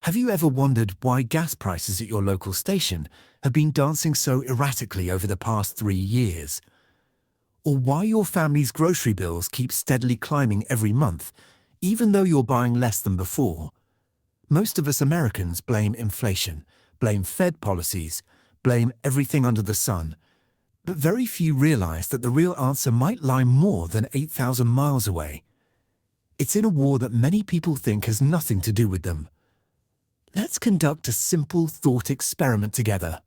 Have you ever wondered why gas prices at your local station have been dancing so erratically over the past 3 years? Or why your family's grocery bills keep steadily climbing every month, even though you're buying less than before? Most of us Americans blame inflation, blame Fed policies, blame everything under the sun. But very few realize that the real answer might lie more than 8,000 miles away. It's in a war that many people think has nothing to do with them. Let's conduct a simple thought experiment together.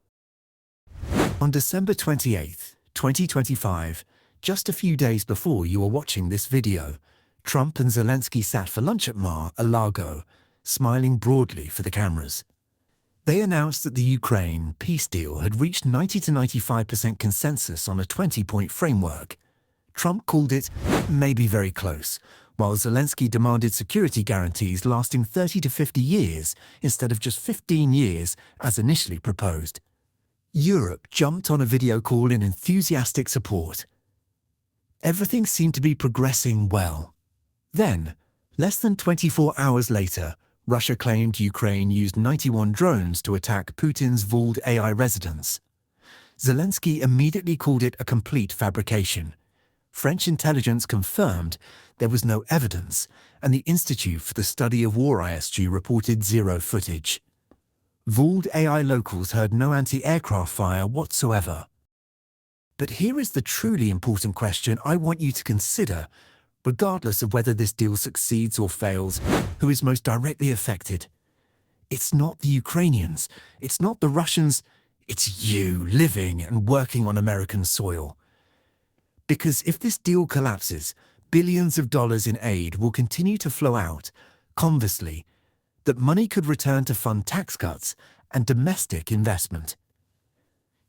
On December 28, 2025, just a few days before you are watching this video, Trump and Zelensky sat for lunch at Mar-a-Lago, smiling broadly for the cameras. They announced that the Ukraine peace deal had reached 90 to 95% consensus on a 20-point framework. Trump called it maybe very close, while Zelensky demanded security guarantees lasting 30 to 50 years instead of just 15 years as initially proposed. Europe jumped on a video call in enthusiastic support. Everything seemed to be progressing well. Then, less than 24 hours later, Russia claimed Ukraine used 91 drones to attack Putin's Vald AI residence. Zelensky immediately called it a complete fabrication. French intelligence confirmed there was no evidence, and the Institute for the Study of War ISG reported zero footage. Vald AI locals heard no anti-aircraft fire whatsoever. But here is the truly important question I want you to consider. Regardless of whether this deal succeeds or fails, who is most directly affected? It's not the Ukrainians, it's not the Russians, it's you living and working on American soil. Because if this deal collapses, billions of dollars in aid will continue to flow out. Conversely, that money could return to fund tax cuts and domestic investment.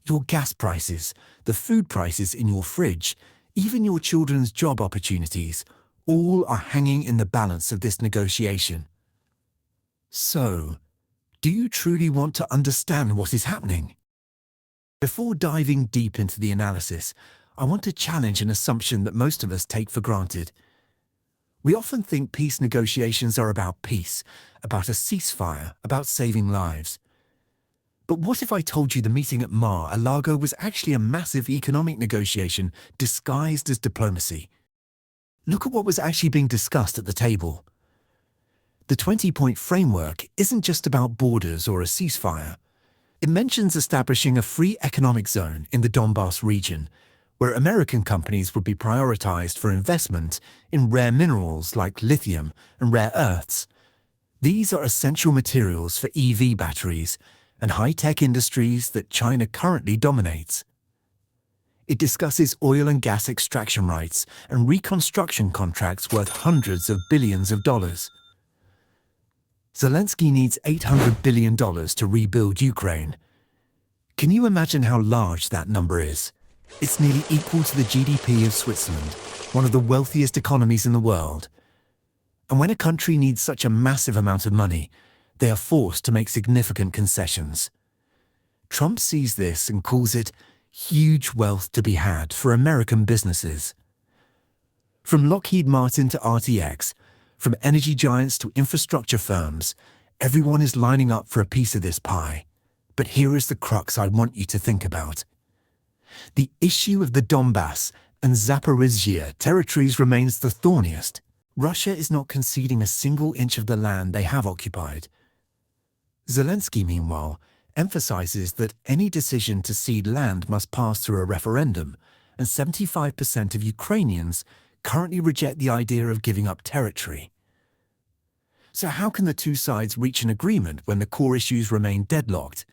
Your gas prices, the food prices in your fridge, even your children's job opportunities, all are hanging in the balance of this negotiation. So, do you truly want to understand what is happening? Before diving deep into the analysis, I want to challenge an assumption that most of us take for granted. We often think peace negotiations are about peace, about a ceasefire, about saving lives. But what if I told you the meeting at Mar-a-Lago was actually a massive economic negotiation disguised as diplomacy? Look at what was actually being discussed at the table. The 20-point framework isn't just about borders or a ceasefire. It mentions establishing a free economic zone in the Donbass region, where American companies would be prioritized for investment in rare minerals like lithium and rare earths. These are essential materials for EV batteries and high-tech industries that China currently dominates. It discusses oil and gas extraction rights and reconstruction contracts worth hundreds of billions of dollars. Zelensky needs $800 billion to rebuild Ukraine. Can you imagine how large that number is? It's nearly equal to the GDP of Switzerland, one of the wealthiest economies in the world. And when a country needs such a massive amount of money, they are forced to make significant concessions. Trump sees this and calls it huge wealth to be had for American businesses. From Lockheed Martin to RTX, from energy giants to infrastructure firms, everyone is lining up for a piece of this pie. But here is the crux I want you to think about. The issue of the Donbass and Zaporizhzhia territories remains the thorniest. Russia is not conceding a single inch of the land they have occupied. Zelensky, meanwhile, emphasizes that any decision to cede land must pass through a referendum, and 75% of Ukrainians currently reject the idea of giving up territory. So how can the two sides reach an agreement when the core issues remain deadlocked?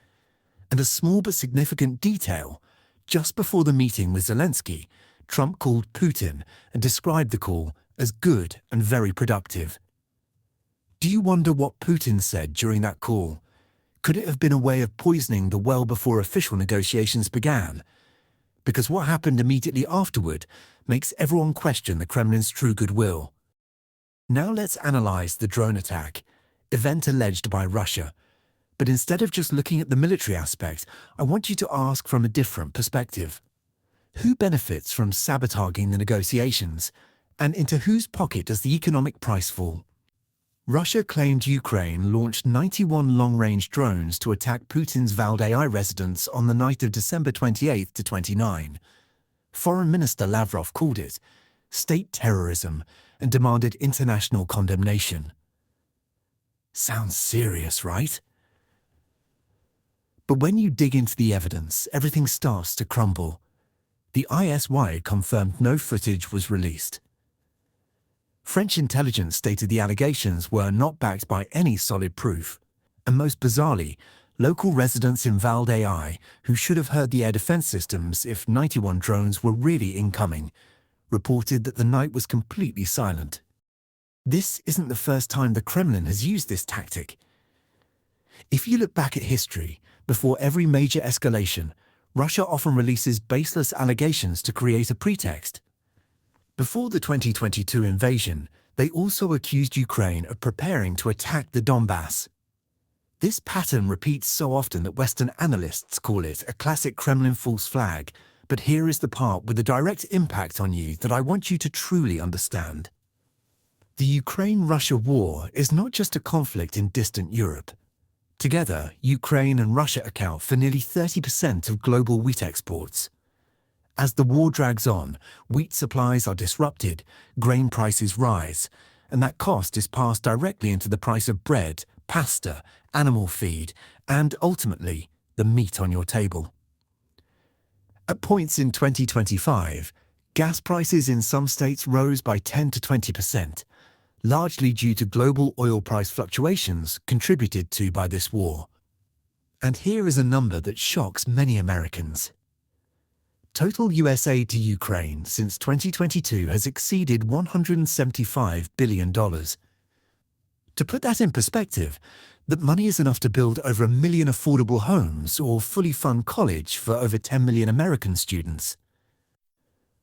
And a small but significant detail: just before the meeting with Zelensky, Trump called Putin and described the call as good and very productive. Do you wonder what Putin said during that call? Could it have been a way of poisoning the well before official negotiations began? Because what happened immediately afterward makes everyone question the Kremlin's true goodwill. Now let's analyze the drone attack, event alleged by Russia. But instead of just looking at the military aspect, I want you to ask from a different perspective. Who benefits from sabotaging the negotiations? And into whose pocket does the economic price fall? Russia claimed Ukraine launched 91 long-range drones to attack Putin's Valdai residence on the night of December 28 to 29. Foreign Minister Lavrov called it state terrorism and demanded international condemnation. Sounds serious, right? But when you dig into the evidence, everything starts to crumble. The ISY confirmed no footage was released. French intelligence stated the allegations were not backed by any solid proof, and most bizarrely, local residents in Valdai, who should have heard the air defense systems if 91 drones were really incoming, reported that the night was completely silent. This isn't the first time the Kremlin has used this tactic. If you look back at history, before every major escalation, Russia often releases baseless allegations to create a pretext. Before the 2022 invasion, they also accused Ukraine of preparing to attack the Donbass. This pattern repeats so often that Western analysts call it a classic Kremlin false flag, but here is the part with a direct impact on you that I want you to truly understand. The Ukraine-Russia war is not just a conflict in distant Europe. Together, Ukraine and Russia account for nearly 30% of global wheat exports. As the war drags on, wheat supplies are disrupted, grain prices rise, and that cost is passed directly into the price of bread, pasta, animal feed, and ultimately, the meat on your table. At points in 2025, gas prices in some states rose by 10 to 20%, largely due to global oil price fluctuations contributed to by this war. And here is a number that shocks many Americans. Total US aid to Ukraine since 2022 has exceeded $175 billion. To put that in perspective, that money is enough to build over 1 million affordable homes or fully fund college for over 10 million American students.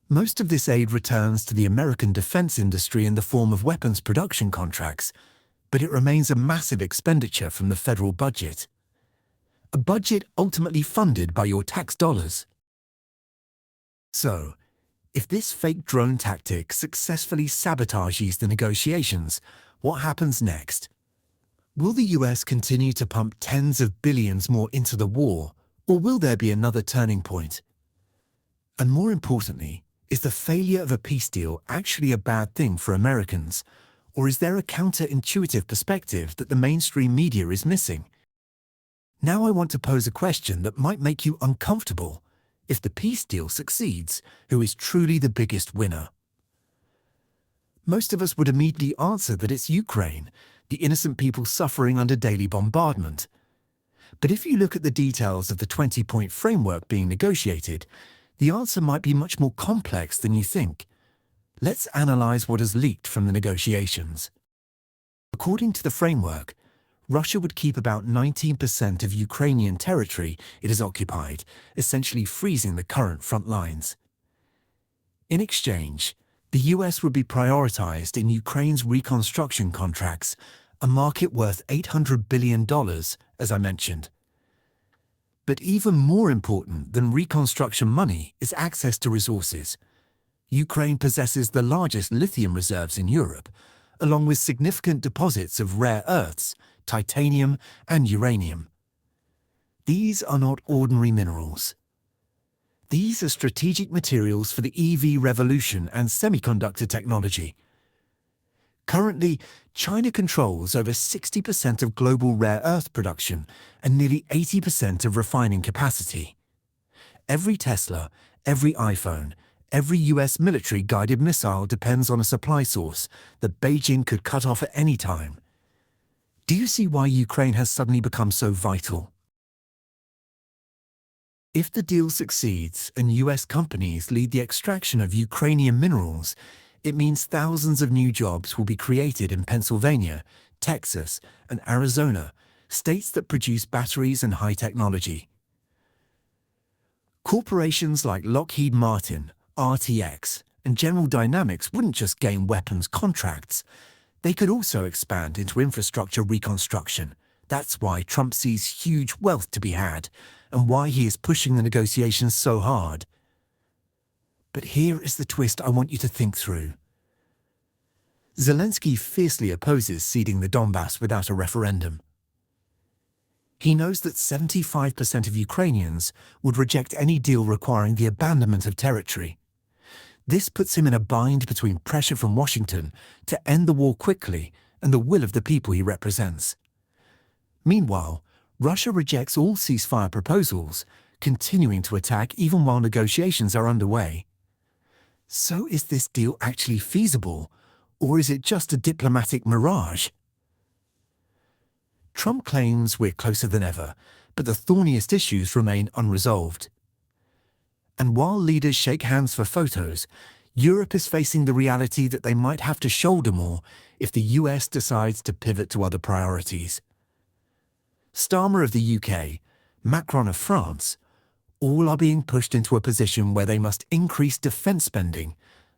Most of this aid returns to the American defense industry in the form of weapons production contracts, but it remains a massive expenditure from the federal budget. A budget ultimately funded by your tax dollars. So, if this fake drone tactic successfully sabotages the negotiations, what happens next? Will the US continue to pump tens of billions more into the war, or will there be another turning point? And more importantly, is the failure of a peace deal actually a bad thing for Americans, or is there a counterintuitive perspective that the mainstream media is missing? Now I want to pose a question that might make you uncomfortable. If the peace deal succeeds, who is truly the biggest winner? Most of us would immediately answer that it's Ukraine, the innocent people suffering under daily bombardment. But if you look at the details of the 20-point framework being negotiated, the answer might be much more complex than you think. Let's analyze what has leaked from the negotiations. According to the framework, Russia would keep about 19% of Ukrainian territory it has occupied, essentially freezing the current front lines. In exchange, the US would be prioritized in Ukraine's reconstruction contracts, a market worth $800 billion, as I mentioned. But even more important than reconstruction money is access to resources. Ukraine possesses the largest lithium reserves in Europe, along with significant deposits of rare earths, titanium, and uranium. These are not ordinary minerals. These are strategic materials for the EV revolution and semiconductor technology. Currently, China controls over 60% of global rare earth production and nearly 80% of refining capacity. Every Tesla, every iPhone, every US military-guided missile depends on a supply source that Beijing could cut off at any time. Do you see why Ukraine has suddenly become so vital? If the deal succeeds and US companies lead the extraction of Ukrainian minerals, it means thousands of new jobs will be created in Pennsylvania, Texas, and Arizona, states that produce batteries and high technology. Corporations like Lockheed Martin, RTX, and General Dynamics wouldn't just gain weapons contracts. They could also expand into infrastructure reconstruction. That's why Trump sees huge wealth to be had, and why he is pushing the negotiations so hard. But here is the twist I want you to think through. Zelensky fiercely opposes ceding the Donbass without a referendum. He knows that 75% of Ukrainians would reject any deal requiring the abandonment of territory. This puts him in a bind between pressure from Washington to end the war quickly and the will of the people he represents. Meanwhile, Russia rejects all ceasefire proposals, continuing to attack even while negotiations are underway. So is this deal actually feasible, or is it just a diplomatic mirage? Trump claims we're closer than ever, but the thorniest issues remain unresolved. And while leaders shake hands for photos, Europe is facing the reality that they might have to shoulder more if the US decides to pivot to other priorities. Starmer of the UK, Macron of France, all are being pushed into a position where they must increase defense spending,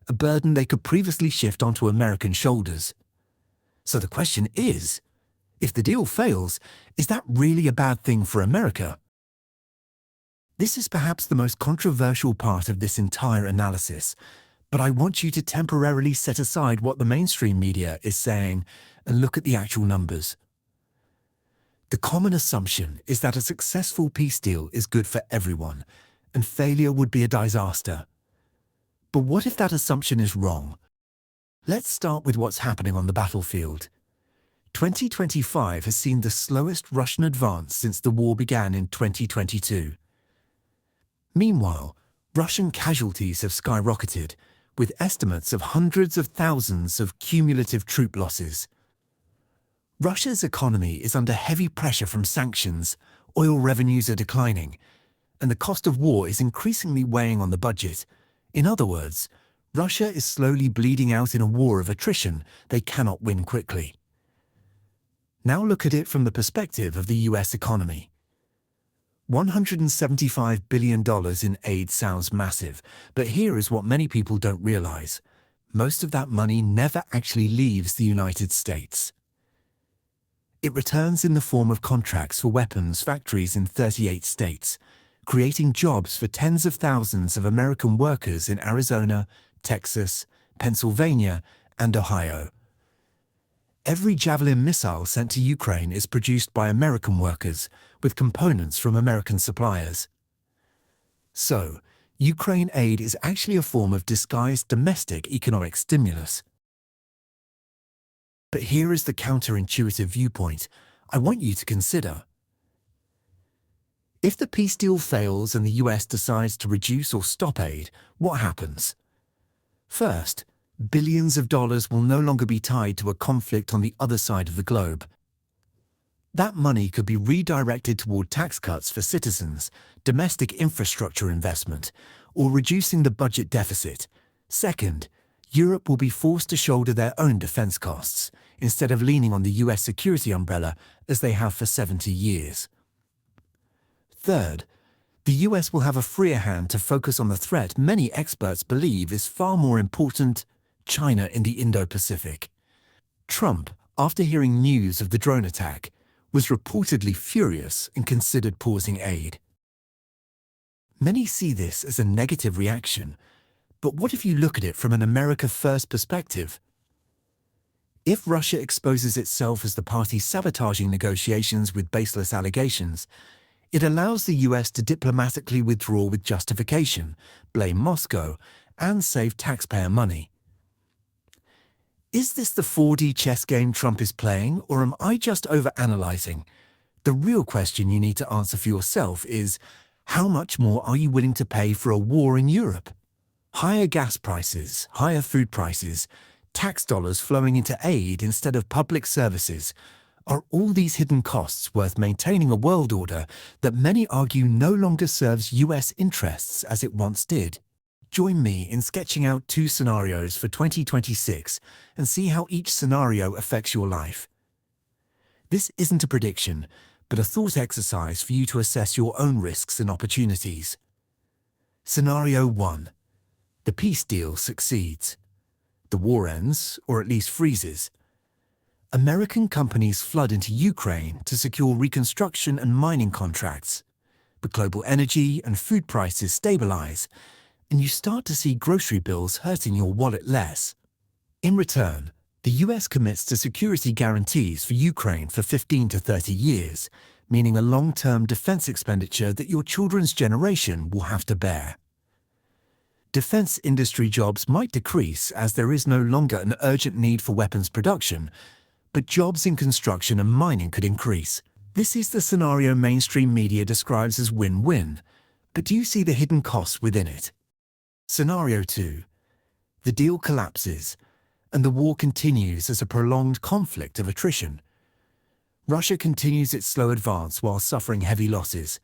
a burden they could previously shift onto American shoulders. So the question is, if the deal fails, is that really a bad thing for America? This is perhaps the most controversial part of this entire analysis, but I want you to temporarily set aside what the mainstream media is saying and look at the actual numbers. The common assumption is that a successful peace deal is good for everyone, and failure would be a disaster. But what if that assumption is wrong? Let's start with what's happening on the battlefield. 2025 has seen the slowest Russian advance since the war began in 2022. Meanwhile, Russian casualties have skyrocketed, with estimates of hundreds of thousands of cumulative troop losses. Russia's economy is under heavy pressure from sanctions, oil revenues are declining, and the cost of war is increasingly weighing on the budget. In other words, Russia is slowly bleeding out in a war of attrition they cannot win quickly. Now look at it from the perspective of the US economy. $175 billion in aid sounds massive, but here is what many people don't realize. Most of that money never actually leaves the United States. It returns in the form of contracts for weapons factories in 38 states, creating jobs for tens of thousands of American workers in Arizona, Texas, Pennsylvania, and Ohio. Every Javelin missile sent to Ukraine is produced by American workers, with components from American suppliers. So, Ukraine aid is actually a form of disguised domestic economic stimulus. But here is the counterintuitive viewpoint I want you to consider. If the peace deal fails and the US decides to reduce or stop aid, what happens? First, billions of dollars will no longer be tied to a conflict on the other side of the globe. That money could be redirected toward tax cuts for citizens, domestic infrastructure investment, or reducing the budget deficit. Second, Europe will be forced to shoulder their own defense costs, instead of leaning on the US security umbrella as they have for 70 years. Third, the US will have a freer hand to focus on the threat many experts believe is far more important: China in the Indo-Pacific. Trump, after hearing news of the drone attack, was reportedly furious and considered pausing aid. Many see this as a negative reaction, but what if you look at it from an America First perspective? If Russia exposes itself as the party sabotaging negotiations with baseless allegations, it allows the US to diplomatically withdraw with justification, blame Moscow, and save taxpayer money. Is this the 4D chess game Trump is playing, or am I just overanalyzing? The real question you need to answer for yourself is, how much more are you willing to pay for a war in Europe? Higher gas prices, higher food prices, tax dollars flowing into aid instead of public services. Are all these hidden costs worth maintaining a world order that many argue no longer serves US interests as it once did? Join me in sketching out 2 scenarios for 2026 and see how each scenario affects your life. This isn't a prediction, but a thought exercise for you to assess your own risks and opportunities. Scenario 1. The peace deal succeeds. The war ends, or at least freezes. American companies flood into Ukraine to secure reconstruction and mining contracts, but global energy and food prices stabilize, and you start to see grocery bills hurting your wallet less. In return, The US commits to security guarantees for Ukraine for 15 to 30 years, meaning a long-term defense expenditure that your children's generation will have to bear. Defense industry jobs might decrease as there is no longer an urgent need for weapons production, but jobs in construction and mining could increase. This is the scenario mainstream media describes as win-win, but do you see the hidden costs within it? Scenario 2. The deal collapses, and the war continues as a prolonged conflict of attrition. Russia continues its slow advance while suffering heavy losses.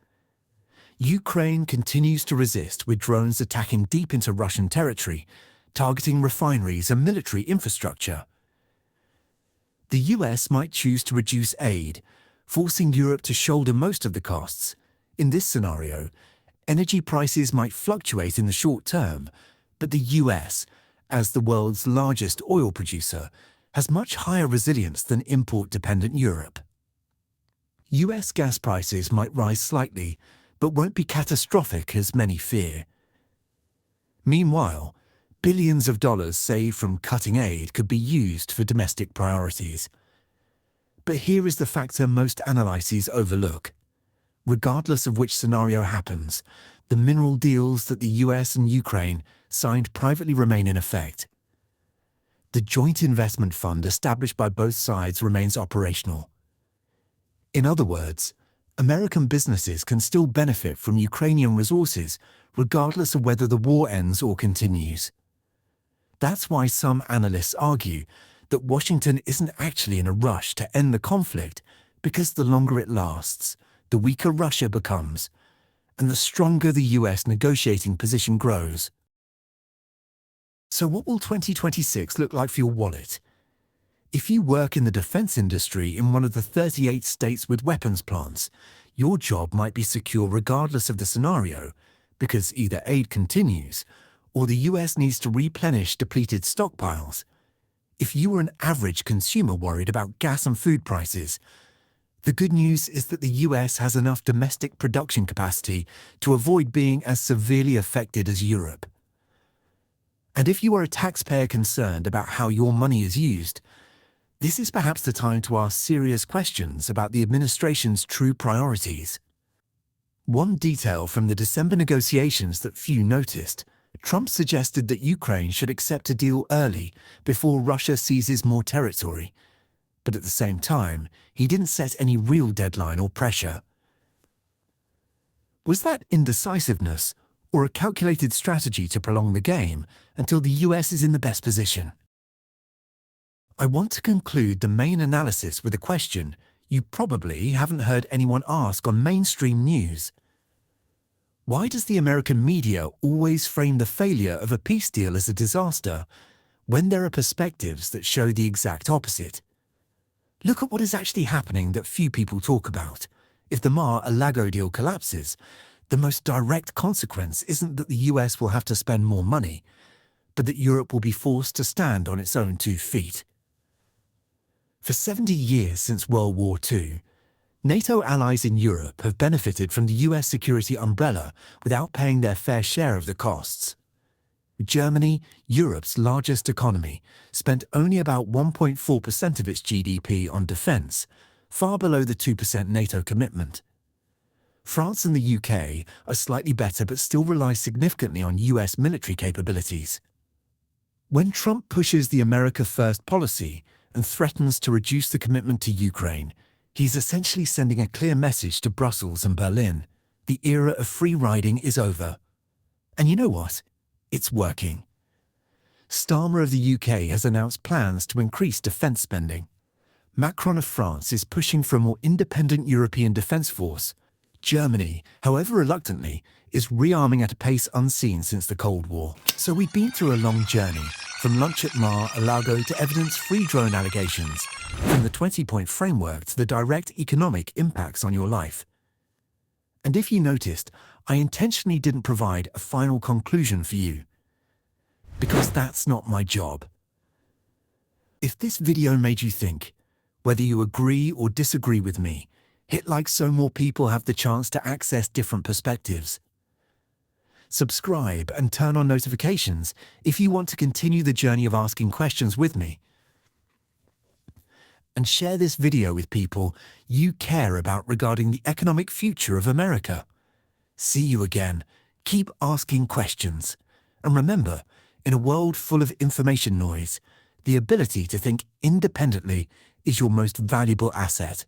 Ukraine continues to resist with drones attacking deep into Russian territory, targeting refineries and military infrastructure. The US might choose to reduce aid, forcing Europe to shoulder most of the costs. In this scenario, energy prices might fluctuate in the short term, but the US, as the world's largest oil producer, has much higher resilience than import-dependent Europe. US gas prices might rise slightly, but won't be catastrophic as many fear. Meanwhile, billions of dollars saved from cutting aid could be used for domestic priorities. But here is the factor most analyses overlook. Regardless of which scenario happens, the mineral deals that the US and Ukraine signed privately remain in effect. The joint investment fund established by both sides remains operational. In other words, American businesses can still benefit from Ukrainian resources regardless of whether the war ends or continues. That's why some analysts argue that Washington isn't actually in a rush to end the conflict, because the longer it lasts, the weaker Russia becomes, and the stronger the US negotiating position grows. So what will 2026 look like for your wallet? If you work in the defense industry in one of the 38 states with weapons plants, your job might be secure regardless of the scenario, because either aid continues or the US needs to replenish depleted stockpiles. If you were an average consumer worried about gas and food prices, the good news is that the US has enough domestic production capacity to avoid being as severely affected as Europe. And if you are a taxpayer concerned about how your money is used, this is perhaps the time to ask serious questions about the administration's true priorities. One detail from the December negotiations that few noticed: Trump suggested that Ukraine should accept a deal early before Russia seizes more territory. But at the same time, he didn't set any real deadline or pressure. Was that indecisiveness or a calculated strategy to prolong the game until the US is in the best position? I want to conclude the main analysis with a question you probably haven't heard anyone ask on mainstream news. Why does the American media always frame the failure of a peace deal as a disaster when there are perspectives that show the exact opposite? Look at what is actually happening that few people talk about. If the Mar-a-Lago deal collapses, the most direct consequence isn't that the US will have to spend more money, but that Europe will be forced to stand on its own 2 feet. For 70 years since World War II, NATO allies in Europe have benefited from the US security umbrella without paying their fair share of the costs. Germany, Europe's largest economy, spent only about 1.4% of its GDP on defense, far below the 2% NATO commitment. France and the UK are slightly better but still rely significantly on US military capabilities. When Trump pushes the America First policy and threatens to reduce the commitment to Ukraine, he's essentially sending a clear message to Brussels and Berlin: the era of free riding is over. And you know what? It's working. Starmer of the UK has announced plans to increase defence spending. Macron of France is pushing for a more independent European defence force. Germany, however reluctantly, is rearming at a pace unseen since the Cold War. So we've been through a long journey, from lunch at Mar-a-Lago to evidence-free drone allegations, from the 20-point framework to the direct economic impacts on your life. And if you noticed, I intentionally didn't provide a final conclusion for you, because that's not my job. If this video made you think, whether you agree or disagree with me, hit like so more people have the chance to access different perspectives. Subscribe and turn on notifications if you want to continue the journey of asking questions with me. and share this video with people you care about regarding the economic future of America. See you again. Keep asking questions. And remember, in a world full of information noise, the ability to think independently is your most valuable asset.